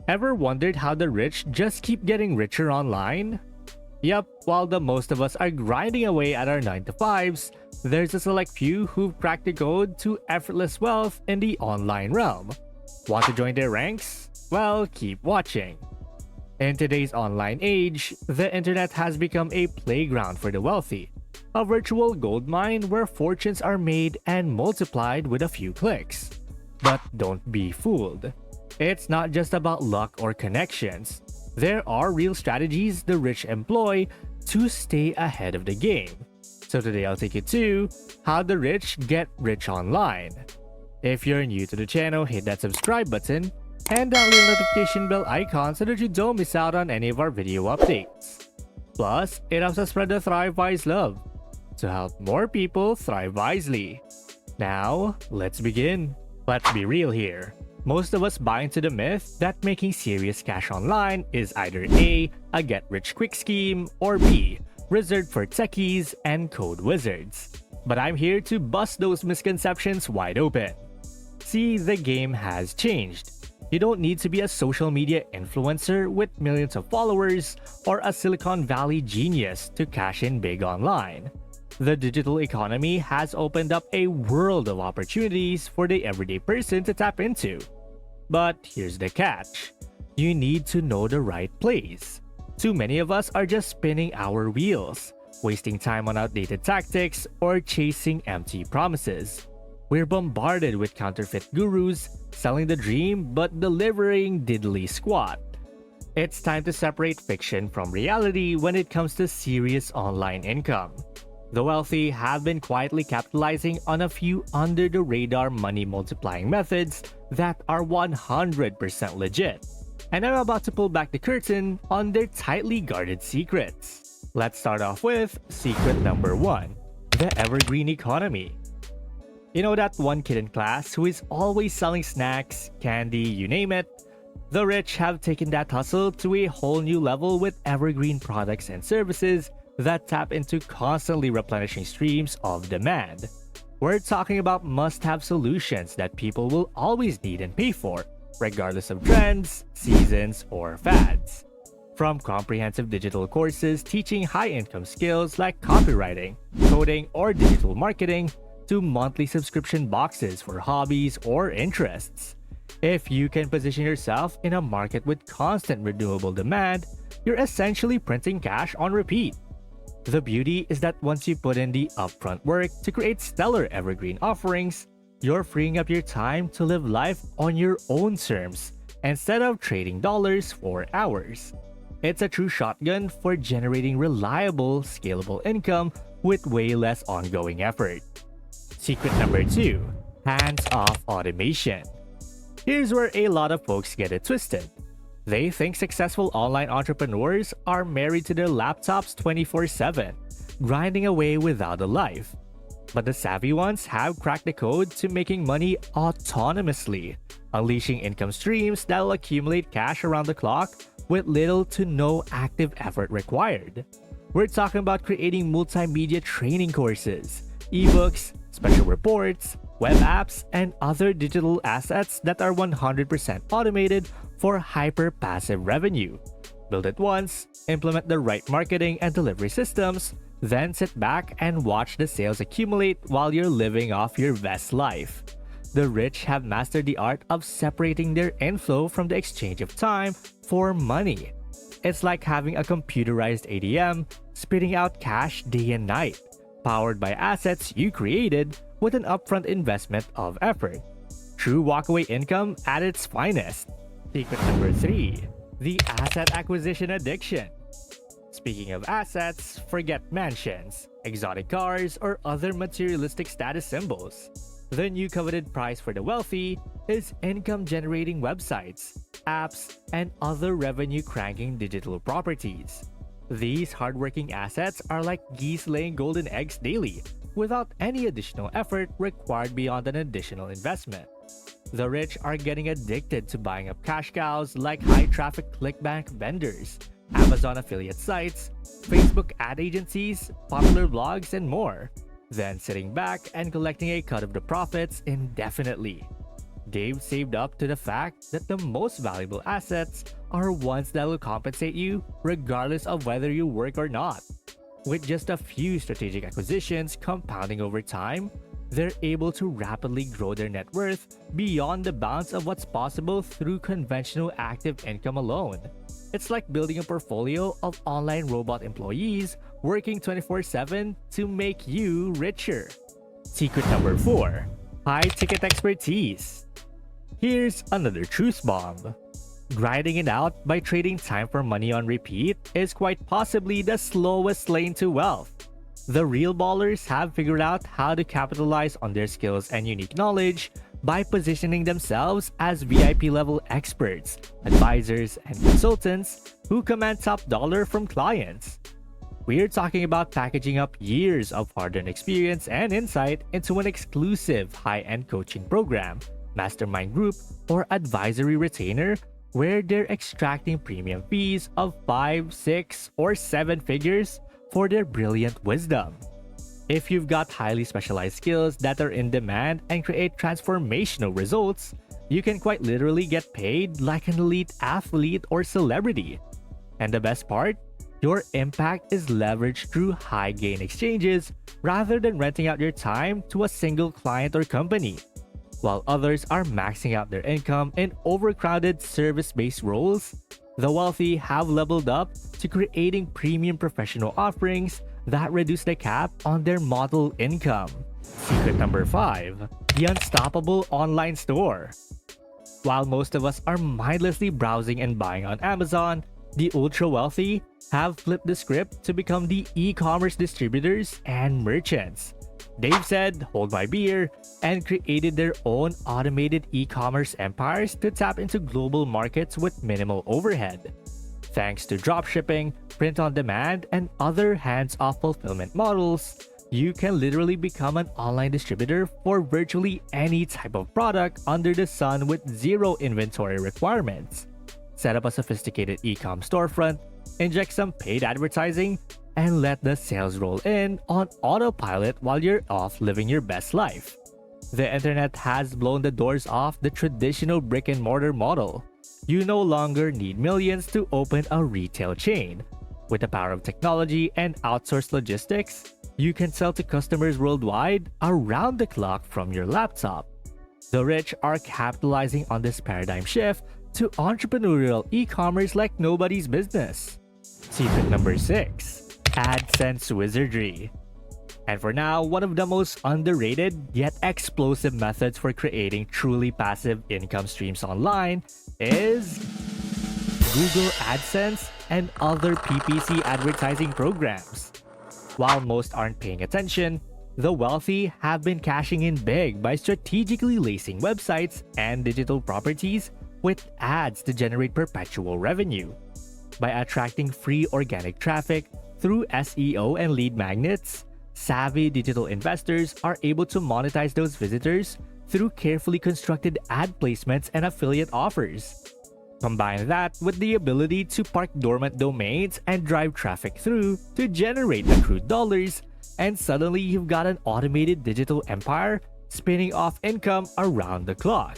Ever wondered how the rich just keep getting richer online? Yep, while the most of us are grinding away at our 9 to 5s, there's a select few who've cracked the code to effortless wealth in the online realm. Want to join their ranks? Well, keep watching. In today's online age, the internet has become a playground for the wealthy, a virtual goldmine where fortunes are made and multiplied with a few clicks. But don't be fooled. It's not just about luck or connections. There are real strategies the rich employ to stay ahead of the game. So today I'll take you to how the rich get rich online. If you're new to the channel, hit that subscribe button and that little notification bell icon so that you don't miss out on any of our video updates. Plus, it helps us spread the Thrive Wise love to help more people thrive wisely. Now, let's begin. Let's be real here. Most of us buy into the myth that making serious cash online is either A, a get-rich-quick scheme, or B, reserved for techies and code wizards. But I'm here to bust those misconceptions wide open. See, the game has changed. You don't need to be a social media influencer with millions of followers or a Silicon Valley genius to cash in big online. The digital economy has opened up a world of opportunities for the everyday person to tap into. But here's the catch. You need to know the right place. Too many of us are just spinning our wheels, wasting time on outdated tactics or chasing empty promises. We're bombarded with counterfeit gurus selling the dream but delivering diddly squat. It's time to separate fiction from reality when it comes to serious online income. The wealthy have been quietly capitalizing on a few under-the-radar money-multiplying methods that are 100% legit. And I'm about to pull back the curtain on their tightly guarded secrets. Let's start off with secret number 1, the evergreen economy. You know that one kid in class who is always selling snacks, candy, you name it? The rich have taken that hustle to a whole new level with evergreen products and services that tap into constantly replenishing streams of demand. We're talking about must-have solutions that people will always need and pay for, regardless of trends, seasons, or fads. From comprehensive digital courses teaching high-income skills like copywriting, coding, or digital marketing, to monthly subscription boxes for hobbies or interests. If you can position yourself in a market with constant renewable demand, you're essentially printing cash on repeat. The beauty is that once you put in the upfront work to create stellar evergreen offerings, you're freeing up your time to live life on your own terms instead of trading dollars for hours. It's a true shotgun for generating reliable, scalable income with way less ongoing effort. Secret number 2, hands-off automation. Here's where a lot of folks get it twisted. They think successful online entrepreneurs are married to their laptops 24/7, grinding away without a life. But the savvy ones have cracked the code to making money autonomously, unleashing income streams that'll accumulate cash around the clock with little to no active effort required. We're talking about creating multimedia training courses, ebooks, special reports, web apps, and other digital assets that are 100% automated for hyper-passive revenue. Build it once, implement the right marketing and delivery systems, then sit back and watch the sales accumulate while you're living off your best life. The rich have mastered the art of separating their inflow from the exchange of time for money. It's like having a computerized ATM spitting out cash day and night, powered by assets you created with an upfront investment of effort. True walkaway income at its finest. Secret number 3, the asset acquisition addiction. Speaking of assets, forget mansions, exotic cars, or other materialistic status symbols. The new coveted prize for the wealthy is income-generating websites, apps, and other revenue-cranking digital properties. These hardworking assets are like geese laying golden eggs daily, without any additional effort required beyond an additional investment. The rich are getting addicted to buying up cash cows like high-traffic clickbank vendors, Amazon affiliate sites, Facebook ad agencies, popular blogs, and more, then sitting back and collecting a cut of the profits indefinitely. They've saved up to the fact that the most valuable assets are ones that will compensate you regardless of whether you work or not. With just a few strategic acquisitions compounding over time, they're able to rapidly grow their net worth beyond the bounds of what's possible through conventional active income alone. It's like building a portfolio of online robot employees working 24/7 to make you richer. Secret number 4. High ticket expertise. Here's another truth bomb. Grinding it out by trading time for money on repeat is quite possibly the slowest lane to wealth. The real ballers have figured out how to capitalize on their skills and unique knowledge by positioning themselves as VIP level experts, advisors, and consultants who command top dollar from clients. We're talking about packaging up years of hard-earned experience and insight into an exclusive high-end coaching program, mastermind group, or advisory retainer where they're extracting premium fees of 5, 6, or 7 figures for their brilliant wisdom. If you've got highly specialized skills that are in demand and create transformational results, you can quite literally get paid like an elite athlete or celebrity. And the best part? Your impact is leveraged through high gain exchanges rather than renting out your time to a single client or company. While others are maxing out their income in overcrowded service-based roles, the wealthy have leveled up to creating premium professional offerings that reduce the cap on their model income. Secret number 5. The unstoppable online store. While most of us are mindlessly browsing and buying on Amazon, the ultra-wealthy have flipped the script to become the e-commerce distributors and merchants. They've said, "Hold my beer," and created their own automated e-commerce empires to tap into global markets with minimal overhead. Thanks to dropshipping, print on demand, and other hands-off fulfillment models, you can literally become an online distributor for virtually any type of product under the sun with zero inventory requirements. Set up a sophisticated e-com storefront, inject some paid advertising, and let the sales roll in on autopilot while you're off living your best life. The internet has blown the doors off the traditional brick-and-mortar model. You no longer need millions to open a retail chain. With the power of technology and outsourced logistics, you can sell to customers worldwide around the clock from your laptop. The rich are capitalizing on this paradigm shift to entrepreneurial e-commerce like nobody's business. Secret number 6. AdSense wizardry. And for now, one of the most underrated yet explosive methods for creating truly passive income streams online is Google AdSense and other PPC advertising programs. While most aren't paying attention, the wealthy have been cashing in big by strategically lacing websites and digital properties with ads to generate perpetual revenue. By attracting free organic traffic through SEO and lead magnets, savvy digital investors are able to monetize those visitors through carefully constructed ad placements and affiliate offers. Combine that with the ability to park dormant domains and drive traffic through to generate accrued dollars, and suddenly you've got an automated digital empire spinning off income around the clock.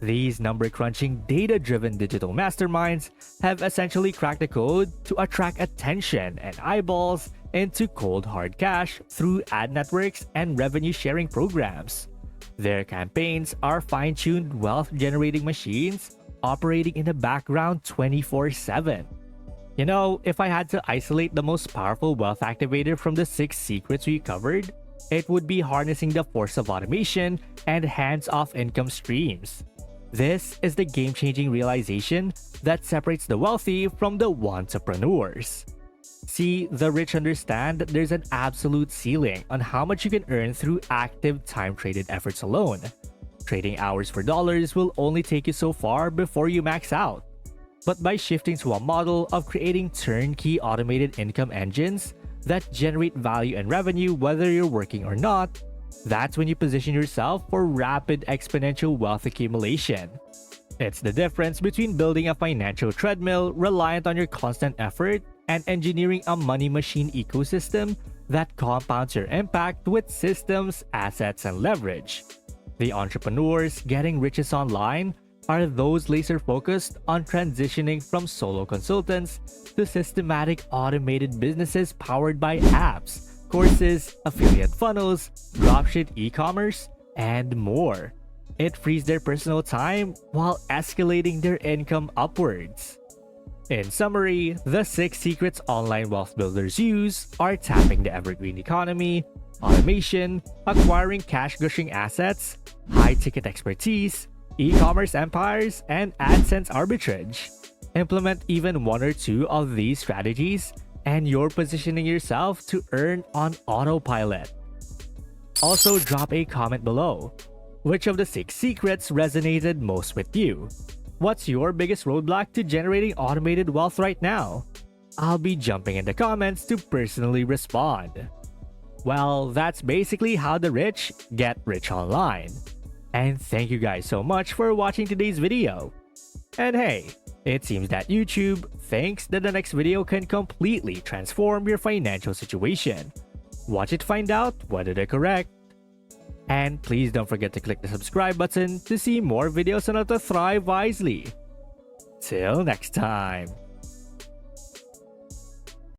These number-crunching, data-driven digital masterminds have essentially cracked the code to attract attention and eyeballs into cold hard cash through ad networks and revenue-sharing programs. Their campaigns are fine-tuned wealth-generating machines operating in the background 24/7. You know, if I had to isolate the most powerful wealth activator from the 6 secrets we covered, it would be harnessing the force of automation and hands-off income streams. This is the game-changing realization that separates the wealthy from the entrepreneurs. See, the rich understand that there's an absolute ceiling on how much you can earn through active time-traded efforts alone. Trading hours for dollars will only take you so far before you max out. But by shifting to a model of creating turnkey automated income engines that generate value and revenue whether you're working or not, that's when you position yourself for rapid exponential wealth accumulation. It's the difference between building a financial treadmill reliant on your constant effort and engineering a money machine ecosystem that compounds your impact with systems, assets, and leverage. The entrepreneurs getting riches online are those laser focused on transitioning from solo consultants to systematic automated businesses powered by apps, courses, affiliate funnels, dropship e-commerce, and more. It frees their personal time while escalating their income upwards. In summary, the 6 secrets online wealth builders use are tapping the evergreen economy, automation, acquiring cash-gushing assets, high-ticket expertise, e-commerce empires, and AdSense arbitrage. Implement even 1 or 2 of these strategies, and you're positioning yourself to earn on autopilot. Also, drop a comment below. Which of the 6 secrets resonated most with you? What's your biggest roadblock to generating automated wealth right now? I'll be jumping in the comments to personally respond. Well, that's basically how the rich get rich online. And thank you guys so much for watching today's video. And hey, it seems that YouTube thinks that the next video can completely transform your financial situation. Watch it find out whether they're correct. And please don't forget to click the subscribe button to see more videos on how to thrive wisely. Till next time.